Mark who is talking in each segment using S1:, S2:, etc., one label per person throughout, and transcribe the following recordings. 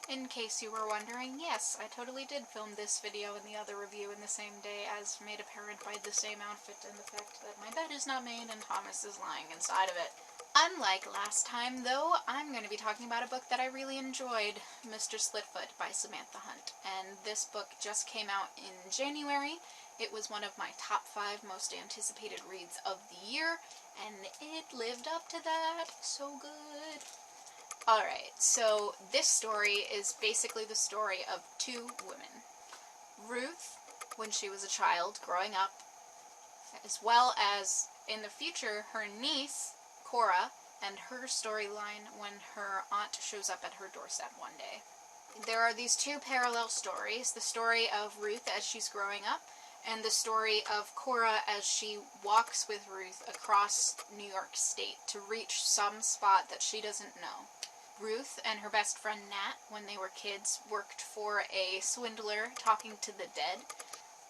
S1: In case you were wondering, yes, I totally did film this video and the other review in the same day, as made apparent by the same outfit and the fact that my bed is not made and Thomas is lying inside of it. Unlike last time, though, I'm going to be talking about a book that I really enjoyed, Mr. Splitfoot by Samantha Hunt, and this book just came out in January. It was one of my top 5 most anticipated reads of the year, and it lived up to that. So good. Alright, so this story is basically the story of 2 women. Ruth, when she was a child growing up, as well as, in the future, her niece, Cora, and her storyline when her aunt shows up at her doorstep one day. There are these 2 parallel stories, the story of Ruth as she's growing up, and the story of Cora as she walks with Ruth across New York State to reach some spot that she doesn't know. Ruth and her best friend Nat, when they were kids, worked for a swindler talking to the dead.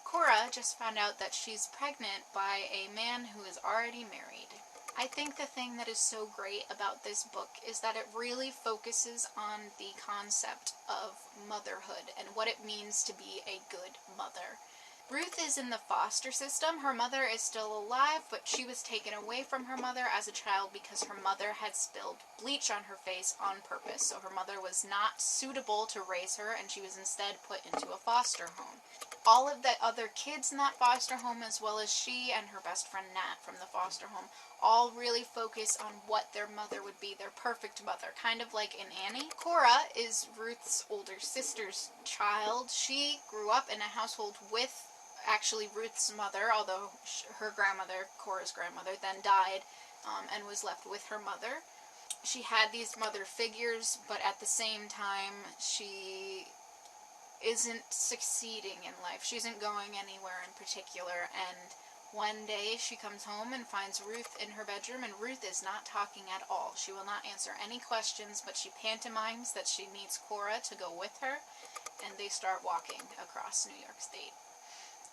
S1: Cora just found out that she's pregnant by a man who is already married. I think the thing that is so great about this book is that it really focuses on the concept of motherhood and what it means to be a good mother. Ruth is in the foster system. Her mother is still alive, but she was taken away from her mother as a child because her mother had spilled bleach on her face on purpose. So her mother was not suitable to raise her, and she was instead put into a foster home. All of the other kids in that foster home, as well as she and her best friend Nat from the foster home, all really focus on what their mother would be, their perfect mother, kind of like in Annie. Cora is Ruth's older sister's child. She grew up in a household with actually Ruth's mother, although her grandmother, Cora's grandmother, then died and was left with her mother. She had these mother figures, but at the same time, she isn't succeeding in life. She isn't going anywhere in particular, and one day she comes home and finds Ruth in her bedroom, and Ruth is not talking at all. She will not answer any questions, but she pantomimes that she needs Cora to go with her, and they start walking across New York State.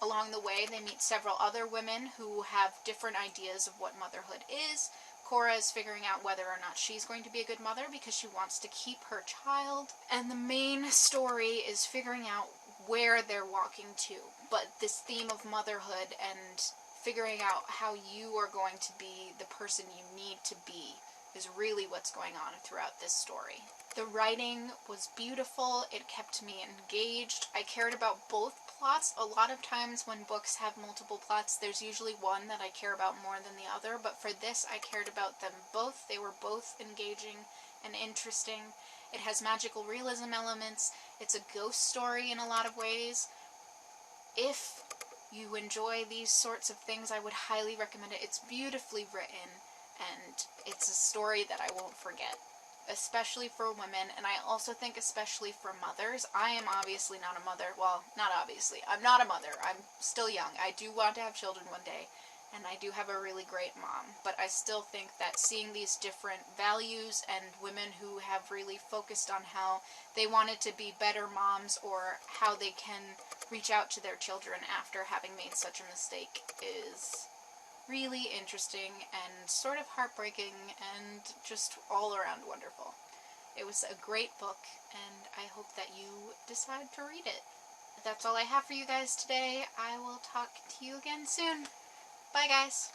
S1: Along the way, they meet several other women who have different ideas of what motherhood is. Cora is figuring out whether or not she's going to be a good mother because she wants to keep her child. And the main story is figuring out where they're walking to. But this theme of motherhood and figuring out how you are going to be the person you need to be is really what's going on throughout this story. The writing was beautiful. It kept me engaged. I cared about both plots. A lot of times when books have multiple plots, there's usually one that I care about more than the other, but for this I cared about them both. They were both engaging and interesting. It has magical realism elements. It's a ghost story in a lot of ways. If you enjoy these sorts of things, I would highly recommend it. It's beautifully written, and it's a story that I won't forget, especially for women, and I also think especially for mothers. I am obviously not a mother. Well, not obviously. I'm not a mother. I'm still young. I do want to have children one day, and I do have a really great mom, but I still think that seeing these different values and women who have really focused on how they wanted to be better moms or how they can reach out to their children after having made such a mistake is really interesting and sort of heartbreaking and just all around wonderful. It was a great book, and I hope that you decide to read it. That's all I have for you guys today. I will talk to you again soon. Bye, guys.